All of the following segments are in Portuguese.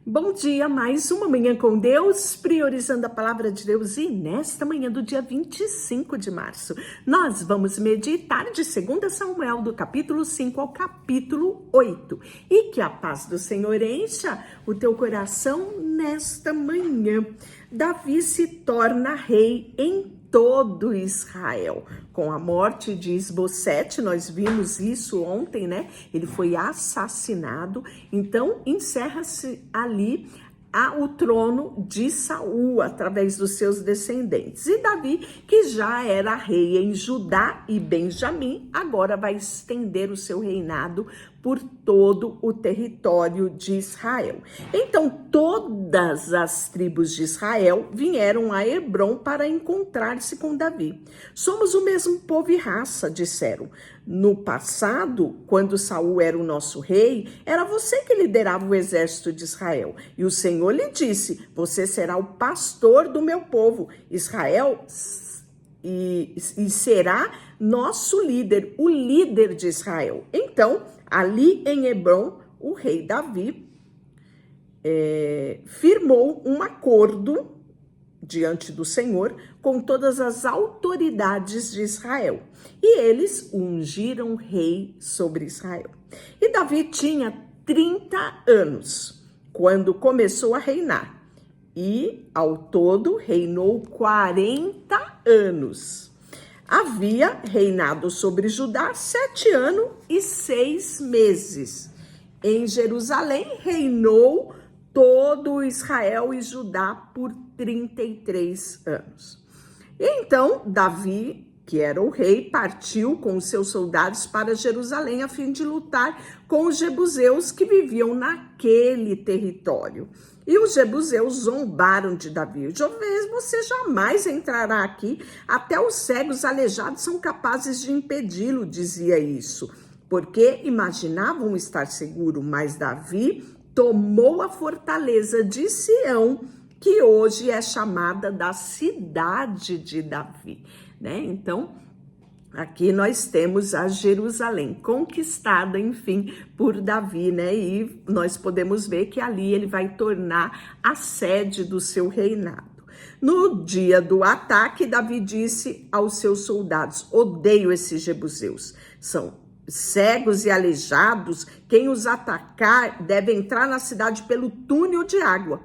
Bom dia, mais uma manhã com Deus, priorizando a palavra de Deus. E nesta manhã do dia 25 de março, nós vamos meditar de 2 Samuel, do capítulo 5 ao capítulo 8. E que a paz do Senhor encha o teu coração nesta manhã. Davi se torna rei em todo Israel. Com a morte de Isbosete, nós vimos isso ontem, né? Ele foi assassinado, então encerra-se ali o trono de Saul, através dos seus descendentes. E Davi, que já era rei em Judá e Benjamim, agora vai estender o seu reinado por todo o território de Israel. Então, todas as tribos de Israel vieram a Hebrom para encontrar-se com Davi. Somos o mesmo povo e raça, disseram. No passado, quando Saul era o nosso rei, era você que liderava o exército de Israel. E o Senhor lhe disse: você será o pastor do meu povo, Israel, e será nosso líder, o líder de Israel. Então, ali em Hebrom, o rei Davi firmou um acordo diante do Senhor com todas as autoridades de Israel. E eles ungiram rei sobre Israel. E Davi tinha 30 anos quando começou a reinar. E, ao todo, reinou 40 anos. Havia reinado sobre Judá 7 anos e 6 meses. Em Jerusalém reinou todo Israel e Judá por 33 anos. E então, Davi, que era o rei, partiu com os seus soldados para Jerusalém a fim de lutar com os jebuseus que viviam naquele território. E os jebuseus zombaram de Davi. Talvez você jamais entrará aqui, até os cegos aleijados são capazes de impedi-lo, dizia isso, porque imaginavam estar seguro, mas Davi tomou a fortaleza de Sião, que hoje é chamada da cidade de Davi, né? Então, aqui nós temos a Jerusalém conquistada, enfim, por Davi, né? E nós podemos ver que ali ele vai tornar a sede do seu reinado. No dia do ataque, Davi disse aos seus soldados: odeio esses jebuseus, são cegos e aleijados, quem os atacar deve entrar na cidade pelo túnel de água.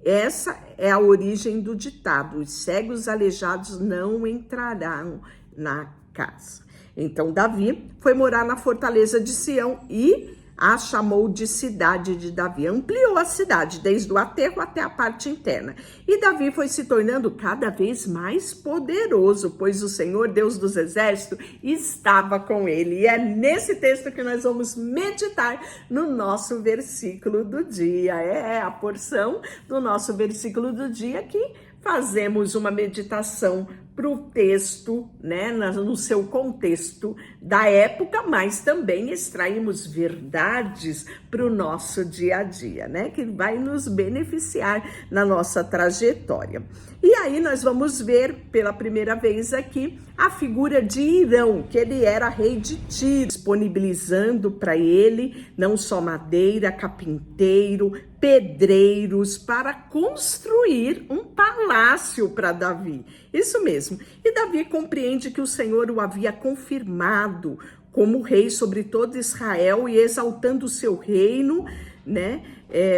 Essa é a origem do ditado: os cegos aleijados não entrarão na casa. Então Davi foi morar na fortaleza de Sião e a chamou de cidade de Davi. Ampliou a cidade desde o aterro até a parte interna. E Davi foi se tornando cada vez mais poderoso, pois o Senhor, Deus dos exércitos, estava com ele. E é nesse texto que nós vamos meditar no nosso versículo do dia. É a porção do nosso versículo do dia que fazemos uma meditação para o texto, né, no seu contexto da época, mas também extraímos verdades para o nosso dia a dia, né, que vai nos beneficiar na nossa trajetória. E aí nós vamos ver pela primeira vez aqui a figura de Hirão, que ele era rei de Tiro, disponibilizando para ele não só madeira, carpinteiro, pedreiros para construir um palácio para Davi. Isso mesmo. E Davi compreende que o Senhor o havia confirmado como rei sobre todo Israel e exaltando o seu reino, né,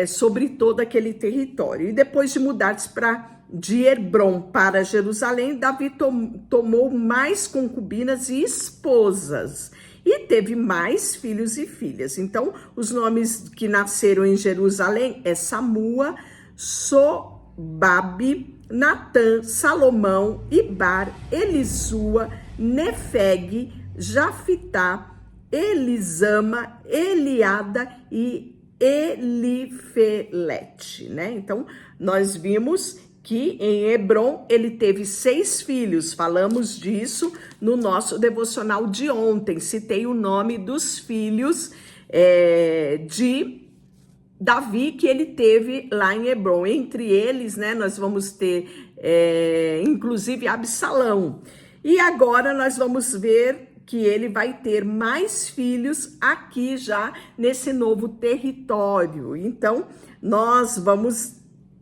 sobre todo aquele território. E depois de mudar-se de Hebrom para Jerusalém, Davi tomou mais concubinas e esposas e teve mais filhos e filhas. Então, os nomes que nasceram em Jerusalém é Samua, Sobabe, Natã, Salomão, Ibar, Elisua, Nefeg, Jafitá, Elisama, Eliada e Elifelete, né? Então, nós vimos que em Hebrom ele teve 6 filhos, falamos disso no nosso devocional de ontem, citei o nome dos filhos de Davi que ele teve lá em Hebrom. Entre eles, né, nós vamos ter inclusive Absalão. E agora nós vamos ver que ele vai ter mais filhos aqui já nesse novo território. Então, nós vamos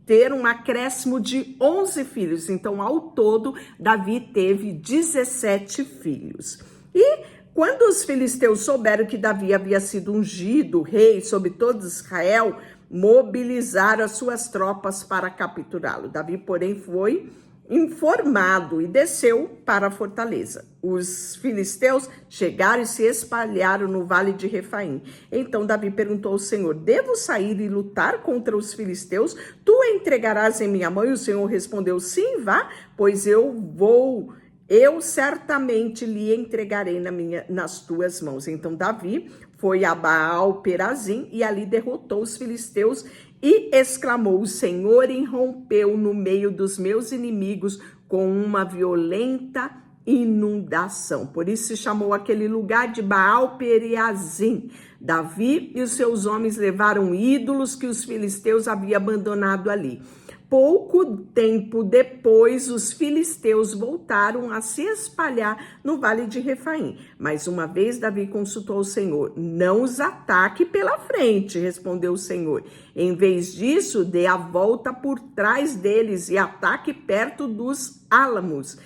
ter um acréscimo de 11 filhos. Então, ao todo, Davi teve 17 filhos. E quando os filisteus souberam que Davi havia sido ungido rei sobre todo Israel, mobilizaram as suas tropas para capturá-lo. Davi, porém, foi informado e desceu para a fortaleza. Os filisteus chegaram e se espalharam no vale de Refaim. Então Davi perguntou ao Senhor: devo sair e lutar contra os filisteus? Tu entregarás em minha mão? E o Senhor respondeu: sim, vá, pois eu certamente lhe entregarei nas tuas mãos. Então Davi foi a Baal-Perazim e ali derrotou os filisteus e exclamou: o Senhor irrompeu no meio dos meus inimigos com uma violenta inundação. Por isso se chamou aquele lugar de Baal-Perazim. Davi e os seus homens levaram ídolos que os filisteus haviam abandonado ali. Pouco tempo depois, os filisteus voltaram a se espalhar no vale de Refaim. Mais uma vez, Davi consultou o Senhor. Não os ataque pela frente, respondeu o Senhor. Em vez disso, dê a volta por trás deles e ataque perto dos álamos.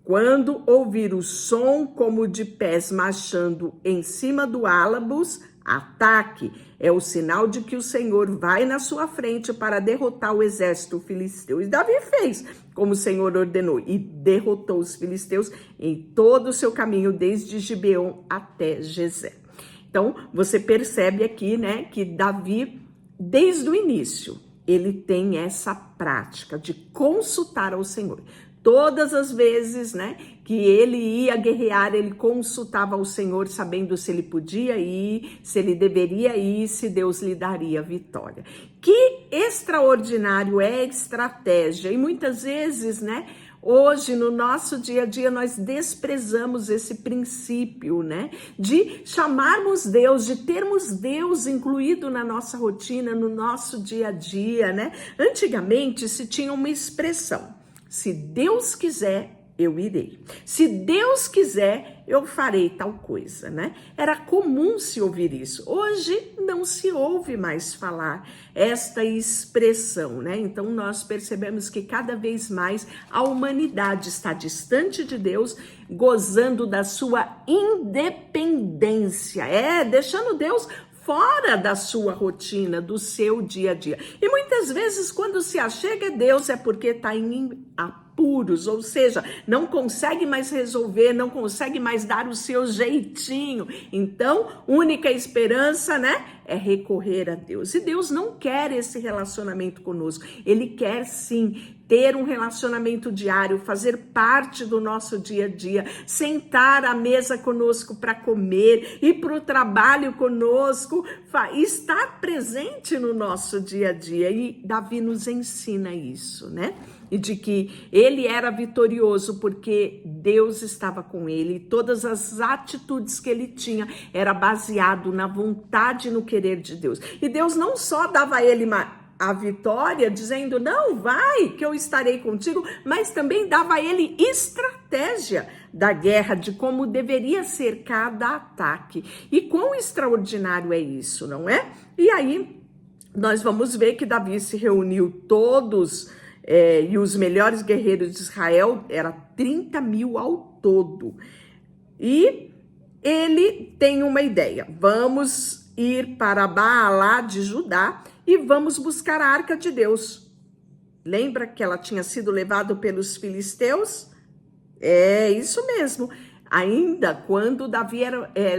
Quando ouvir o som como de pés marchando em cima do álamos, ataque. É o sinal de que o Senhor vai na sua frente para derrotar o exército filisteu. E Davi fez como o Senhor ordenou e derrotou os filisteus em todo o seu caminho, desde Gibeon até Gezer. Então, você percebe aqui, né, que Davi, desde o início, ele tem essa prática de consultar ao Senhor. Todas as vezes, né, que ele ia guerrear, ele consultava ao Senhor, sabendo se ele podia ir, se ele deveria ir, se Deus lhe daria vitória. Que extraordinário é a estratégia. E muitas vezes, né, hoje no nosso dia a dia nós desprezamos esse princípio, né, de chamarmos Deus, de termos Deus incluído na nossa rotina, no nosso dia a dia, né? Antigamente se tinha uma expressão: se Deus quiser, eu irei. Se Deus quiser, eu farei tal coisa, né? Era comum se ouvir isso. Hoje não se ouve mais falar esta expressão, né? Então nós percebemos que cada vez mais a humanidade está distante de Deus, gozando da sua independência, deixando Deus fora da sua rotina, do seu dia a dia. E muitas vezes quando se achega a Deus é porque está em apuros, ou seja, não consegue mais resolver, não consegue mais dar o seu jeitinho. Então, única esperança, né, é recorrer a Deus. E Deus não quer esse relacionamento conosco. Ele quer sim ter um relacionamento diário, fazer parte do nosso dia a dia, sentar à mesa conosco para comer, ir para o trabalho conosco, estar presente no nosso dia a dia. E Davi nos ensina isso, né? E de que ele era vitorioso porque Deus estava com ele, e todas as atitudes que ele tinha era baseado na vontade e no querer de Deus. E Deus não só dava a ele a vitória, dizendo, não, vai, que eu estarei contigo, mas também dava a ele estratégia da guerra, de como deveria ser cada ataque. E quão extraordinário é isso, não é? E aí, nós vamos ver que Davi se reuniu todos, e os melhores guerreiros de Israel, era 30 mil ao todo. E ele tem uma ideia, vamos ir para Baalá de Judá, e vamos buscar a Arca de Deus. Lembra que ela tinha sido levada pelos filisteus? É isso mesmo. Ainda quando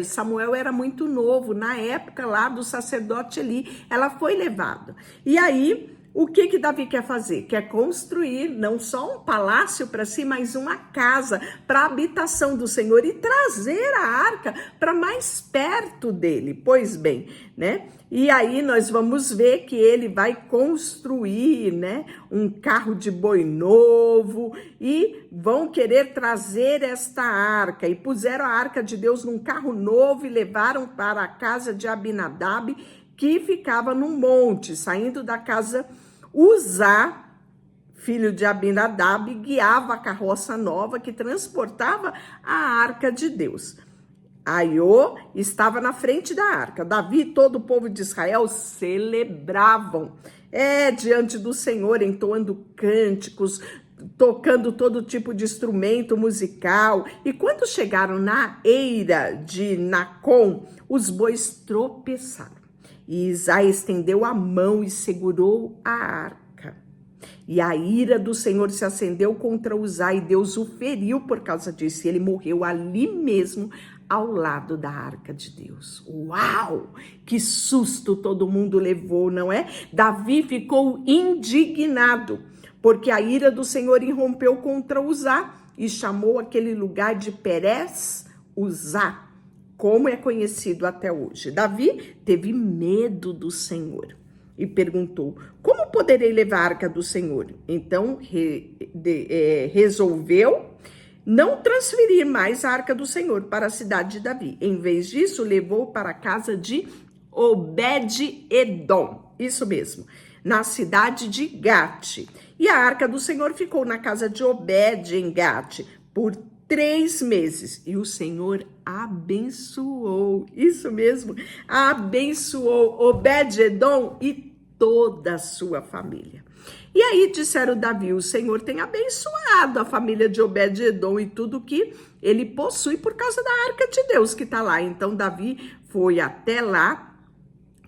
Samuel era muito novo, na época lá do sacerdote Eli, ela foi levada. E aí, o que Davi quer fazer? Quer construir não só um palácio para si, mas uma casa para a habitação do Senhor e trazer a arca para mais perto dele. Pois bem, né? E aí nós vamos ver que ele vai construir, né, um carro de boi novo e vão querer trazer esta arca. E puseram a arca de Deus num carro novo e levaram para a casa de Abinadab, que ficava num monte. Saindo da casa, Uzá, filho de Abinadab, guiava a carroça nova que transportava a arca de Deus. Aiô estava na frente da arca. Davi e todo o povo de Israel celebravam diante do Senhor, entoando cânticos, tocando todo tipo de instrumento musical. E quando chegaram na eira de Nacon, os bois tropeçaram. E Isai estendeu a mão e segurou a arca. E a ira do Senhor se acendeu contra Uzai, e Deus o feriu por causa disso. E ele morreu ali mesmo, ao lado da arca de Deus. Uau! Que susto todo mundo levou, não é? Davi ficou indignado, porque a ira do Senhor irrompeu contra Uzá e chamou aquele lugar de Perez Uzá, como é conhecido até hoje. Davi teve medo do Senhor e perguntou: como poderei levar a arca do Senhor? Então resolveu não transferir mais a arca do Senhor para a cidade de Davi. Em vez disso, levou para a casa de Obed-Edom, isso mesmo, na cidade de Gate. E a arca do Senhor ficou na casa de Obed em Gate por 3 meses. E o Senhor abençoou, isso mesmo, abençoou Obed-Edom e toda a sua família. E aí disseram Davi: o Senhor tem abençoado a família de Obed-Edom e tudo que ele possui por causa da arca de Deus que está lá. Então Davi foi até lá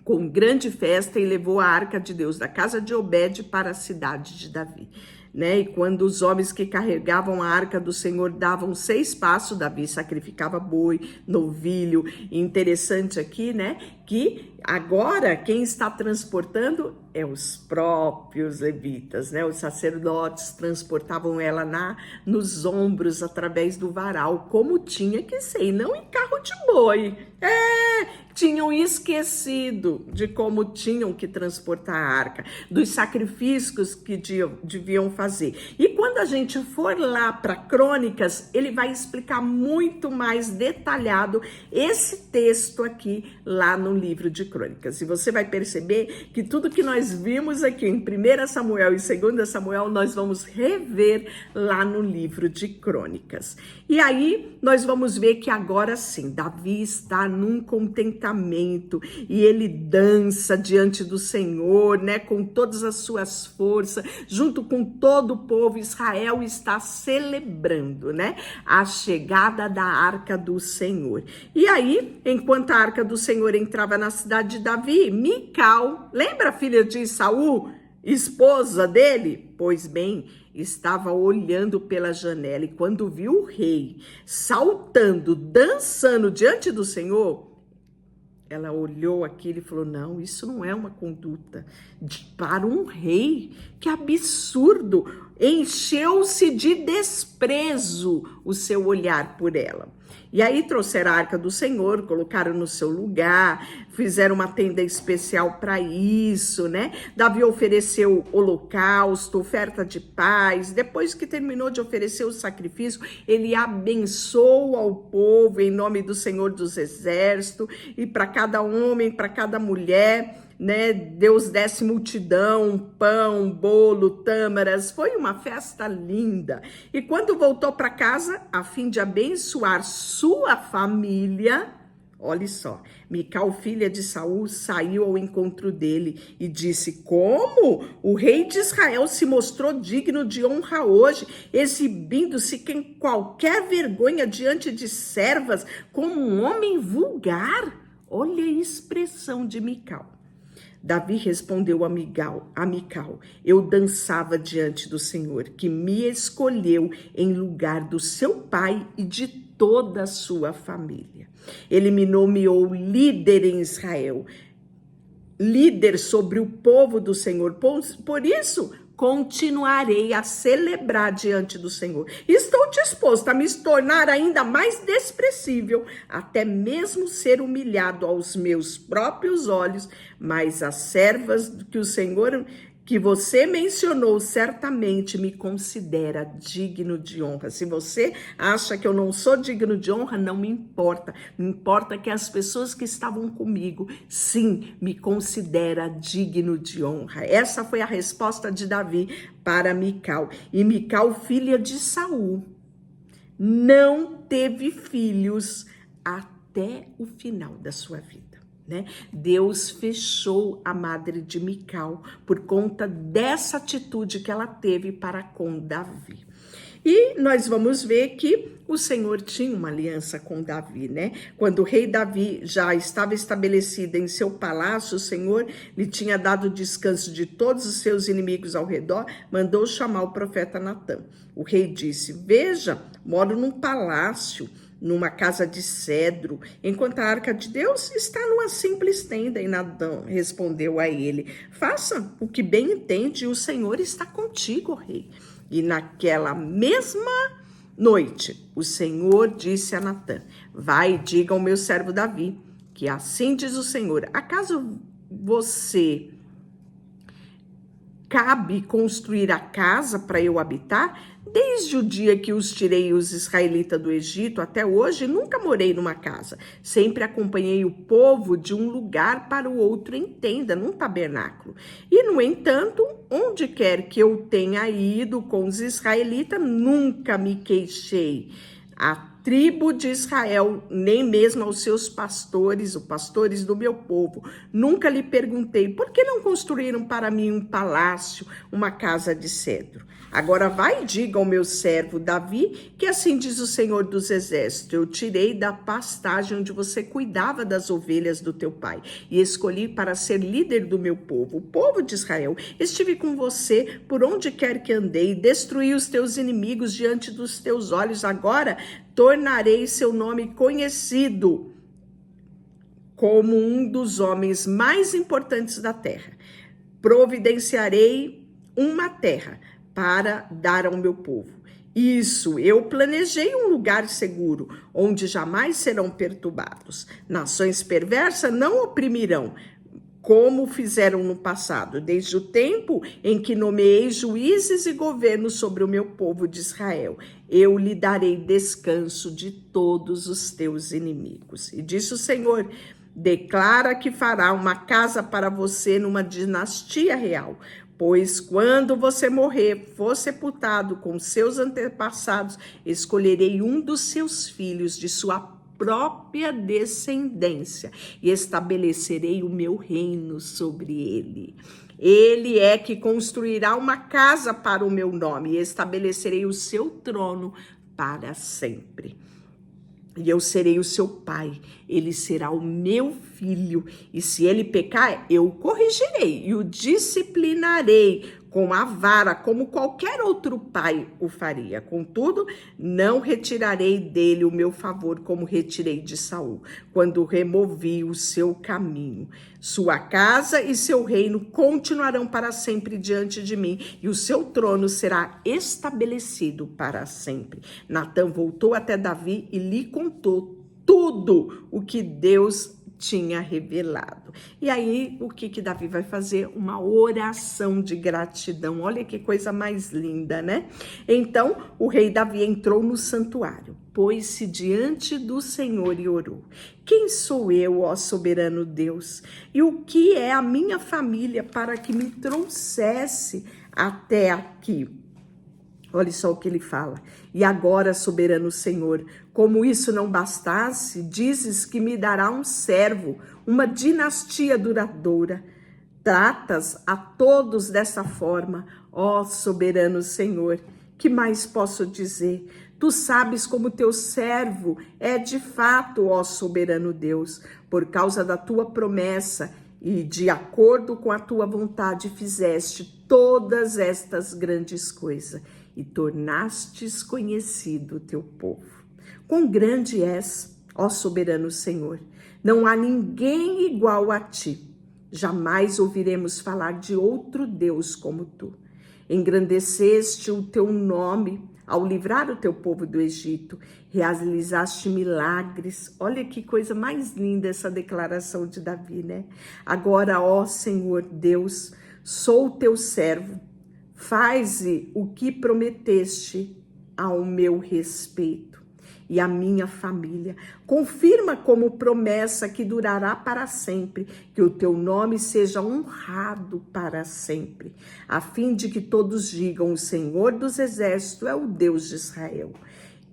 com grande festa e levou a arca de Deus da casa de Obed para a cidade de Davi. E quando os homens que carregavam a arca do Senhor davam 6 passos, Davi sacrificava boi, novilho. E interessante aqui, que agora quem está transportando é os próprios levitas, Os sacerdotes transportavam ela nos ombros através do varal, como tinha que ser, e não em carro de boi. Tinham esquecido de como tinham que transportar a arca, dos sacrifícios que deviam fazer. E quando a gente for lá para Crônicas, ele vai explicar muito mais detalhado esse texto aqui lá no livro de Crônicas. E você vai perceber que tudo que nós vimos aqui em 1 Samuel e 2 Samuel, nós vamos rever lá no livro de Crônicas. E aí nós vamos ver que agora sim, Davi está num contentamento e ele dança diante do Senhor, com todas as suas forças, junto com todo o povo. Israel está celebrando, a chegada da arca do Senhor. E aí, enquanto a arca do Senhor entrava na cidade de Davi, Mical, lembra a filha de Saul, esposa dele? Pois bem, estava olhando pela janela e quando viu o rei saltando, dançando diante do Senhor, ela olhou aquilo e falou: não, isso não é uma conduta para um rei, que absurdo. Encheu-se de desprezo o seu olhar por ela. E aí trouxeram a arca do Senhor, colocaram no seu lugar, fizeram uma tenda especial para isso, Davi ofereceu holocausto, oferta de paz. Depois que terminou de oferecer o sacrifício, ele abençoou ao povo em nome do Senhor dos Exércitos, e para cada homem, para cada mulher, Deus desse multidão, pão, bolo, tâmaras. Foi uma festa linda. E quando voltou para casa, a fim de abençoar sua família, olha só, Mical, filha de Saul, saiu ao encontro dele e disse: como o rei de Israel se mostrou digno de honra hoje, exibindo-se com qualquer vergonha diante de servas, como um homem vulgar. Olha a expressão de Mical. Davi respondeu a Mical: eu dançava diante do Senhor, que me escolheu em lugar do seu pai e de toda a sua família. Ele me nomeou líder em Israel, líder sobre o povo do Senhor. Por isso, continuarei a celebrar diante do Senhor. Estou disposto a me tornar ainda mais desprezível, até mesmo ser humilhado aos meus próprios olhos, mas as servas que o Senhor, que você mencionou, certamente me considera digno de honra. Se você acha que eu não sou digno de honra, não me importa. Me importa que as pessoas que estavam comigo, sim, me considera digno de honra. Essa foi a resposta de Davi para Mical. E Mical, filha de Saul, não teve filhos até o final da sua vida, né? Deus fechou a madre de Mical por conta dessa atitude que ela teve para com Davi. E nós vamos ver que o Senhor tinha uma aliança com Davi, né? Quando o rei Davi já estava estabelecido em seu palácio, o Senhor lhe tinha dado descanso de todos os seus inimigos ao redor, mandou chamar o profeta Natã. O rei disse: veja, moro num palácio, numa casa de cedro, enquanto a arca de Deus está numa simples tenda. E Natã respondeu a ele: faça o que bem entende, o Senhor está contigo, rei. E naquela mesma noite, o Senhor disse a Natã: vai e diga ao meu servo Davi, que assim diz o Senhor: acaso você cabe construir a casa para eu habitar? Desde o dia que os tirei os israelitas do Egito até hoje, nunca morei numa casa. Sempre acompanhei o povo de um lugar para o outro em tenda, num tabernáculo. E, no entanto, onde quer que eu tenha ido com os israelitas, nunca me queixei. A tribo de Israel, nem mesmo aos seus pastores, os pastores do meu povo, nunca lhe perguntei: por que não construíram para mim um palácio, uma casa de cedro? Agora vai e diga ao meu servo Davi que assim diz o Senhor dos Exércitos: eu tirei da pastagem onde você cuidava das ovelhas do teu pai e escolhi para ser líder do meu povo, o povo de Israel. Estive com você por onde quer que andei, destruí os teus inimigos diante dos teus olhos. Agora tornarei seu nome conhecido como um dos homens mais importantes da terra. Providenciarei uma terra para dar ao meu povo. Isso, eu planejei um lugar seguro, onde jamais serão perturbados. Nações perversas não oprimirão, como fizeram no passado, desde o tempo em que nomeei juízes e governos sobre o meu povo de Israel. Eu lhe darei descanso de todos os teus inimigos. E disse o Senhor: declara que fará uma casa para você numa dinastia real, pois quando você morrer, for sepultado com seus antepassados, escolherei um dos seus filhos de sua própria descendência e estabelecerei o meu reino sobre ele. Ele é que construirá uma casa para o meu nome e estabelecerei o seu trono para sempre. E eu serei o seu pai, ele será o meu filho, e se ele pecar, eu o corrigirei e o disciplinarei com a vara, como qualquer outro pai o faria. Contudo, não retirarei dele o meu favor, como retirei de Saul, quando removi o seu caminho. Sua casa e seu reino continuarão para sempre diante de mim, e o seu trono será estabelecido para sempre. Natã voltou até Davi e lhe contou tudo o que Deus tinha revelado. E aí, o que Davi vai fazer? Uma oração de gratidão. Olha que coisa mais linda, né? Então, o rei Davi entrou no santuário, pôs-se diante do Senhor e orou: quem sou eu, ó soberano Deus? E o que é a minha família para que me trouxesse até aqui? Olha só o que ele fala. E agora, soberano Senhor, como isso não bastasse, dizes que me dará um servo, uma dinastia duradoura. Tratas a todos dessa forma, ó soberano Senhor. Que mais posso dizer? Tu sabes como teu servo é de fato, ó soberano Deus. Por causa da tua promessa e de acordo com a tua vontade fizeste todas estas grandes coisas e tornastes conhecido o teu povo. Quão grande és, ó soberano Senhor, não há ninguém igual a ti. Jamais ouviremos falar de outro Deus como tu. Engrandeceste o teu nome ao livrar o teu povo do Egito, realizaste milagres. Olha que coisa mais linda essa declaração de Davi, né? Agora, ó Senhor Deus, sou teu servo, faze o que prometeste ao meu respeito e à minha família. Confirma como promessa que durará para sempre, que o teu nome seja honrado para sempre, a fim de que todos digam: o Senhor dos Exércitos é o Deus de Israel.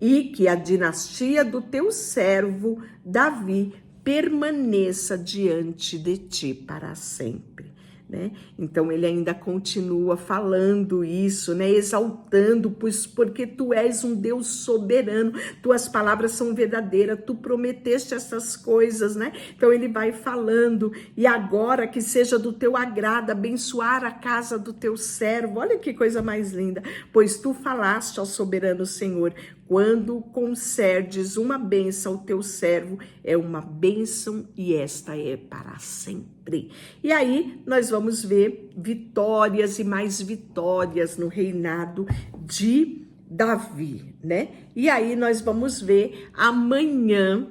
e que a dinastia do teu servo Davi permaneça diante de ti para sempre. Né? Então ele ainda continua falando isso, né? Exaltando, pois porque tu és um Deus soberano, tuas palavras são verdadeiras, tu prometeste essas coisas, né? Então ele vai falando, e agora que seja do teu agrado abençoar a casa do teu servo. Olha que coisa mais linda, pois tu falaste ao soberano Senhor, quando concedes uma bênção ao teu servo, é uma bênção e esta é para sempre. E aí nós vamos ver vitórias e mais vitórias no reinado de Davi, né? E aí nós vamos ver amanhã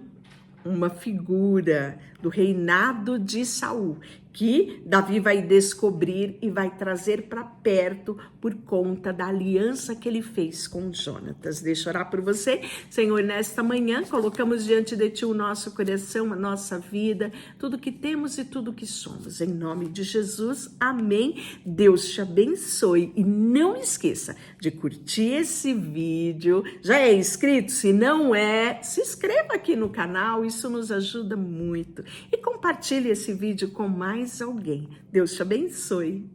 uma figura do reinado de Saul, que Davi vai descobrir e vai trazer para perto por conta da aliança que ele fez com Jonatas. Deixa eu orar por você. Senhor, nesta manhã colocamos diante de ti o nosso coração, a nossa vida, tudo que temos e tudo que somos. Em nome de Jesus, amém. Deus te abençoe e não esqueça de curtir esse vídeo. Já é inscrito? Se não é, se inscreva aqui no canal, isso nos ajuda muito. E compartilhe esse vídeo com mais alguém. Deus te abençoe.